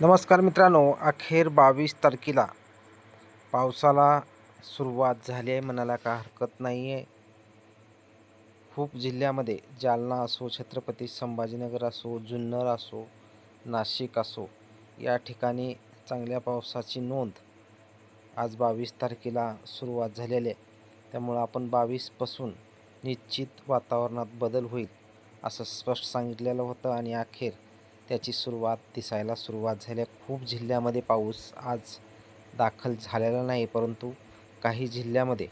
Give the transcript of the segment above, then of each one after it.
नमस्कार मित्रांनो, अखेर 22 तारखेला पावसाला सुरुवात झाली आहे म्हणायला काही हरकत नाही आहे. खूप जिल्ह्यामध्ये जालना असो, छत्रपती संभाजीनगर असो, जुन्नर असो, नाशिक असो, या ठिकाणी चांगल्या पावसाची नोंद आज 22 तारखेला सुरुवात झालेली आहे. त्यामुळं आपण 22पासून निश्चित वातावरणात बदल होईल असं स्पष्ट सांगितलेलं होतं आणि अखेर त्याची सुरुवात दिसायला सुरुवात झाली आहे. खूप जिल्ह्यामध्ये पाऊस आज दाखल झालेला नाही, परंतु काही जिल्ह्यामध्ये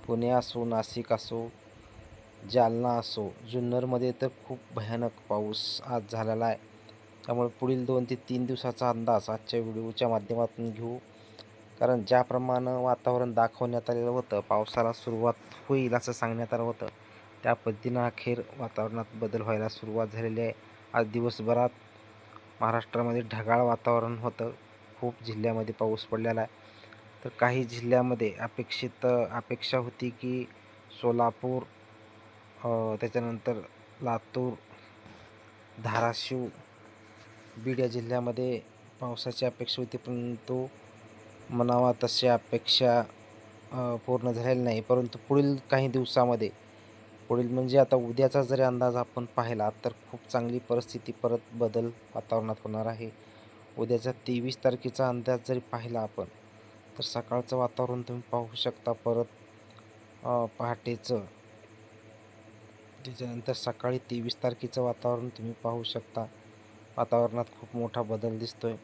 पुणे असो, नाशिक असो, जालना असो, जुन्नरमध्ये तर खूप भयानक पाऊस आज झालेला आहे. त्यामुळे पुढील 2 ते 3 दिवसाचा अंदाज आजच्या व्हिडिओच्या माध्यमातून घेऊ. कारण ज्याप्रमाणे वातावरण दाखवण्यात आलेलं होतं, पावसाला सुरुवात होईल असं सांगण्यात आलं होतं, त्या पद्धतीनं अखेर वातावरणात बदल व्हायला सुरुवात झालेली आहे. आज दिवसभरात महाराष्ट्रामध्ये ढगाळ वातावरण होतं. खूप जिल्ह्यामध्ये पाऊस पडलेला आहे. तर काही जिल्ह्यामध्ये अपेक्षा होती की सोलापूर, त्याच्यानंतर लातूर, धाराशिव, बीड या जिल्ह्यामध्ये पावसाची अपेक्षा होती, परंतु म्हणावा तशी अपेक्षा पूर्ण झालेली नाही. परंतु पुढील काही दिवसामध्ये, पुढील म्हणजे आता उद्याचा जरी अंदाज आपण पाहिला तर खूप चांगली परिस्थिती परत बदल वातावरणात होणार आहे. उद्याचा 23 तारखेचा अंदाज जरी पाहिला आपण, तर सकाळचं वातावरण तुम्ही पाहू शकता परत पहाटेचं. त्याच्यानंतर सकाळी 23 तारखेचं वातावरण तुम्ही पाहू शकता. वातावरणात खूप मोठा बदल दिसतोय.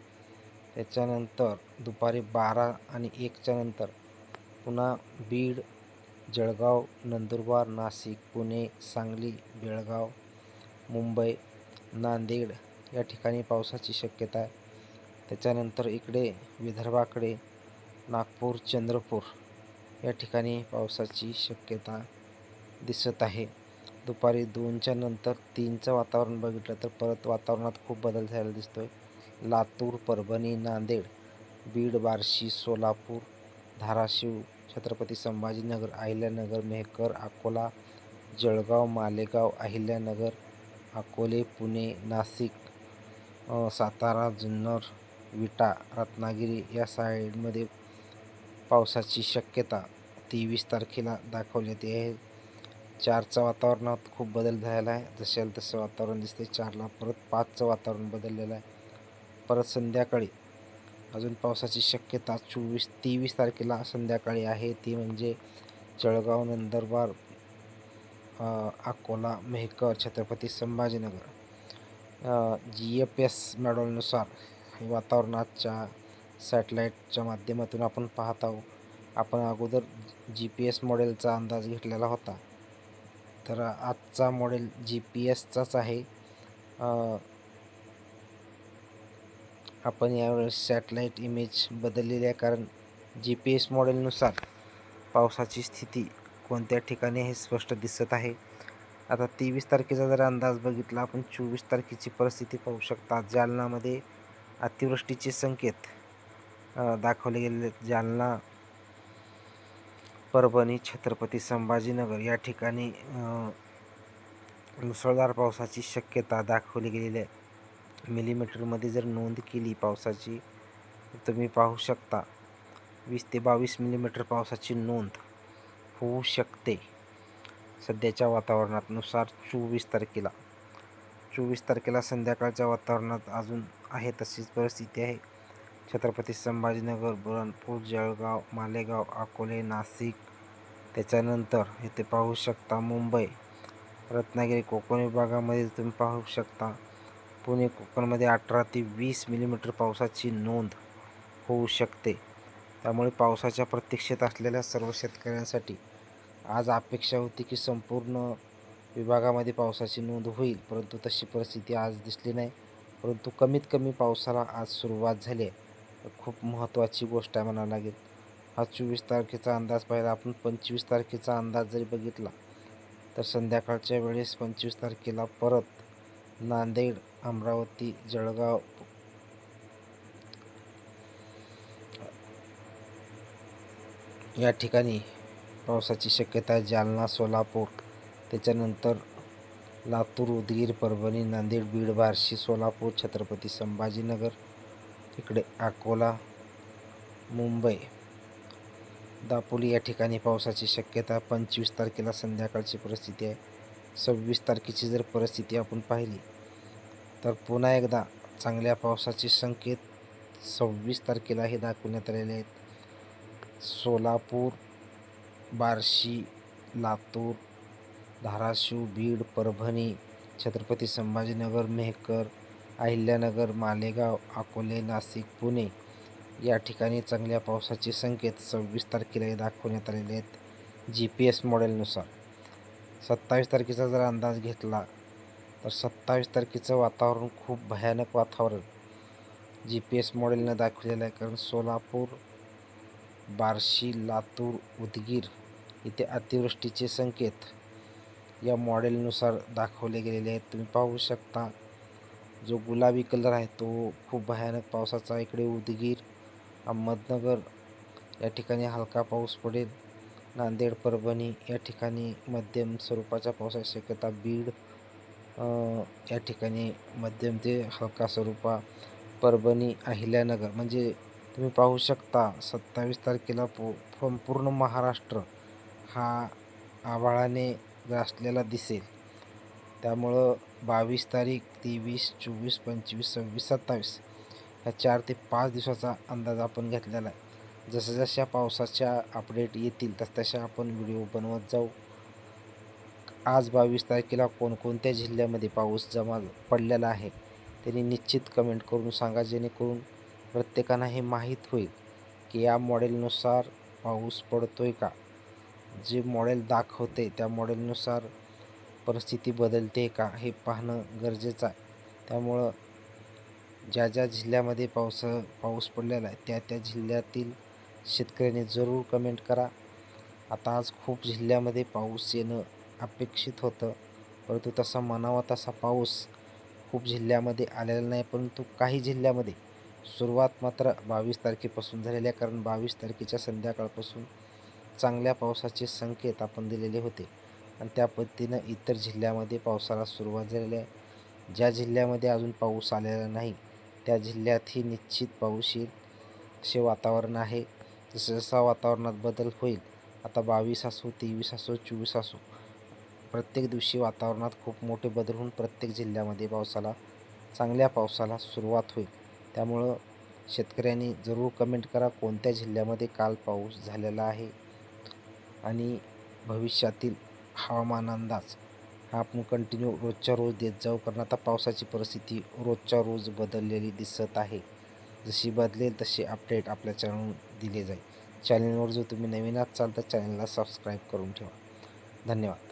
त्याच्यानंतर दुपारी 12 आणि 1च्या नंतर पुन्हा बीड, जळगाव, नंदुरबार, नाशिक, पुणे, सांगली, बेळगाव, मुंबई, नांदेड या ठिकाणी पावसाची शक्यता आहे. त्याच्यानंतर इकडे विदर्भाकडे नागपूर, चंद्रपूर या ठिकाणी पावसाची शक्यता दिसत आहे. दुपारी 2च्या नंतर 3चं वातावरण बघितलं तर परत वातावरणात खूप बदल झालेला दिसतोय. लातूर, परभणी, नांदेड, बीड, बार्शी, सोलापूर, धाराशिव, छत्रपती संभाजीनगर, अहिल्यानगर, मेहकर, अकोला, जळगाव, मालेगाव, अहिल्यानगर, अकोले, पुणे, नाशिक, सातारा, जुन्नर, विटा, रत्नागिरी या साईडमध्ये पावसाची शक्यता 23 तारखेला दाखवण्यात आहे. 4च्या वातावरणात खूप बदल झालेला आहे. जशाला तसं वातावरण दिसते. 4ला परत 5चं वातावरण बदललेलं आहे. परत संध्याकाळी अजून पावसाची शक्यता 23 तारखेला संध्याकाळी आहे. ती म्हणजे जळगाव, नंदुरबार, अकोला, मेहकर, छत्रपती संभाजीनगर. GPS मॉडेलनुसार हे वातावरण आजच्या सॅटेलाईटच्या माध्यमातून आपण पाहत आहोत. आपण अगोदर GPS मॉडेलचा अंदाज घेतलेला होता. तर आजचा मॉडेल GPSचाच आहे. आपण यावेळेस सॅटेलाईट इमेज बदललेली आहे, कारण GPS मॉडेलनुसार पावसाची स्थिती कोणत्या ठिकाणी हे स्पष्ट दिसत आहे. आता 23 तारखेचा जर अंदाज बघितला आपण, 24 तारखेची परिस्थिती पाहू शकता. जालनामध्ये अतिवृष्टीचे संकेत दाखवले गेलेले आहेत. जालना, परभणी, छत्रपती संभाजीनगर या ठिकाणी मुसळधार पावसाची शक्यता दाखवली गेलेली आहे. मिलीमीटरमध्ये जर नोंद केली पावसाची तर तुम्ही पाहू शकता 20 ते 22 मिलीमीटर पावसाची नोंद होऊ शकते सध्याच्या वातावरणानुसार. 24 तारखेला संध्याकाळच्या वातावरणात अजून आहे तशीच परिस्थिती आहे. छत्रपती संभाजीनगर, बुरहानपूर, जळगाव, मालेगाव, अकोले, नाशिक, त्याच्यानंतर इथे पाहू शकता मुंबई, रत्नागिरी, कोकण विभागामध्ये तुम्ही पाहू शकता. पुणे, कोकणमध्ये 18 ते 20 मिलीमीटर पावसाची नोंद होऊ शकते. त्यामुळे पावसाच्या प्रतीक्षेत असलेल्या सर्व शेतकऱ्यांसाठी आज अपेक्षा होती की संपूर्ण विभागामध्ये पावसाची नोंद होईल, परंतु तशी परिस्थिती आज दिसली नाही. परंतु कमीत कमी पावसाला आज सुरुवात झाली आहे. खूप महत्त्वाची गोष्ट आहे म्हणावं लागेल. हा 24 तारखेचा अंदाज पाहिला आपण. 25 तारखेचा अंदाज जरी बघितला तर संध्याकाळच्या वेळेस 25 तारखेला परत नांदेड, अमरावती, जळगाव, या ठिकाणी पावसाची शक्यता आहे. जालना, सोलापूर, त्याच्यानंतर लातूर, उदगीर, परभणी, नांदेड, बीड, बार्शी, सोलापूर, छत्रपती संभाजीनगर, इकडे अकोला, मुंबई, दापोली या ठिकाणी पावसाची शक्यता 25 तारखेला संध्याकाळची परिस्थिती आहे. 26 तारखेची जर परिस्थिती आपण पाहिली तर पुन्हा एकदा चांगल्या पावसाचे संकेत 26 तारखेला हे दाखवण्यात आलेले आहेत. सोलापूर, बार्शी, लातूर, धाराशिव, बीड, परभणी, छत्रपती संभाजीनगर, मेहकर, अहिल्यानगर, मालेगाव, अकोले, नाशिक, पुणे या ठिकाणी चांगल्या पावसाचे संकेत 26 तारखेला दाखवण्यात आलेले आहेत GPS मॉडेलनुसार. 27 तारखेचा जर अंदाज घेतला तर 27 तारखेचं वातावरण खूप भयानक वातावरण GPS मॉडेलनं दाखवलेलं आहे. कारण सोलापूर, बार्शी, लातूर, उदगीर इथे अतिवृष्टीचे संकेत या मॉडेलनुसार दाखवले गेलेले आहेत. तुम्ही पाहू शकता जो गुलाबी कलर आहे तो खूप भयानक पावसाचा. इकडे उदगीर, अहमदनगर या ठिकाणी हलका पाऊस पडेल. नांदेड, परभणी या ठिकाणी मध्यम स्वरूपाच्या पावसाची शक्यता. बीड या ठिकाणी मध्यम ते हलका स्वरूपा. परभणी, अहिल्यानगर म्हणजे तुम्ही पाहू शकता 27 तारखेला संपूर्ण महाराष्ट्र हा आभाळाने ग्रासलेला दिसेल. त्यामुळं 22 तारीख, 23, 24, 25, 26, 27 ह्या 4 ते 5 दिवसाचा अंदाज आपण घेतलेला आहे. जशा पावसाच्या अपडेट येतील तसतशा आपण व्हिडिओ बनवत जाऊ. आज 22 तारखेला कोणकोणत्या जिल्ह्यामध्ये पाऊस जमा पडलेला आहे त्यांनी निश्चित कमेंट करून सांगा, जेणेकरून प्रत्येकांना हे माहीत होईल की या मॉडेलनुसार पाऊस पडतोय का. जे मॉडेल दाखवते त्या मॉडेलनुसार परिस्थिती बदलते का हे पाहणं गरजेचं आहे. त्यामुळं ज्या ज्या जिल्ह्यामध्ये पाऊस पडलेला आहे त्या जिल्ह्यातील शेतकऱ्यांनी जरूर कमेंट करा. आता आज खूप जिल्ह्यामध्ये पाऊस येणं अपेक्षित होतं, परंतु तसा म्हणावा तसा पाऊस खूप जिल्ह्यामध्ये आलेला नाही. परंतु काही जिल्ह्यामध्ये सुरुवात मात्र 22 तारखेपासून झालेली आहे. कारण 22 तारखेच्या संध्याकाळपासून चांगल्या पावसाचे संकेत आपण दिलेले होते आणि त्या पद्धतीनं इतर जिल्ह्यामध्ये पावसाला सुरुवात झालेली आहे. ज्या जिल्ह्यामध्ये अजून पाऊस आलेला नाही त्या जिल्ह्यातही निश्चित पाऊस येईल असे वातावरण आहे. जसा वातावरणात बदल होईल, आता 22 असो, 23 असो, 24 असो, प्रत्येक दिवशी वातावरणात खूप मोठे बदल होऊन प्रत्येक जिल्ह्यामध्ये चांगल्या पावसाला सुरुवात होईल. त्यामुळं शेतकऱ्यांनी जरूर कमेंट करा कोणत्या जिल्ह्यामध्ये काल पाऊस झालेला आहे आणि भविष्यातील हवामान अंदाज हा आपण कंटिन्यू रोजच्या रोज देत जाऊ. कारण आता पावसाची परिस्थिती रोजच्या रोज बदललेली दिसत आहे. जशी बदलेल तशी अपडेट आपल्या चॅनलवर दिले जाईल. चॅनलवर जो तुम्ही नवीन असाल तर चॅनलला सबस्क्राईब करून ठेवा. धन्यवाद.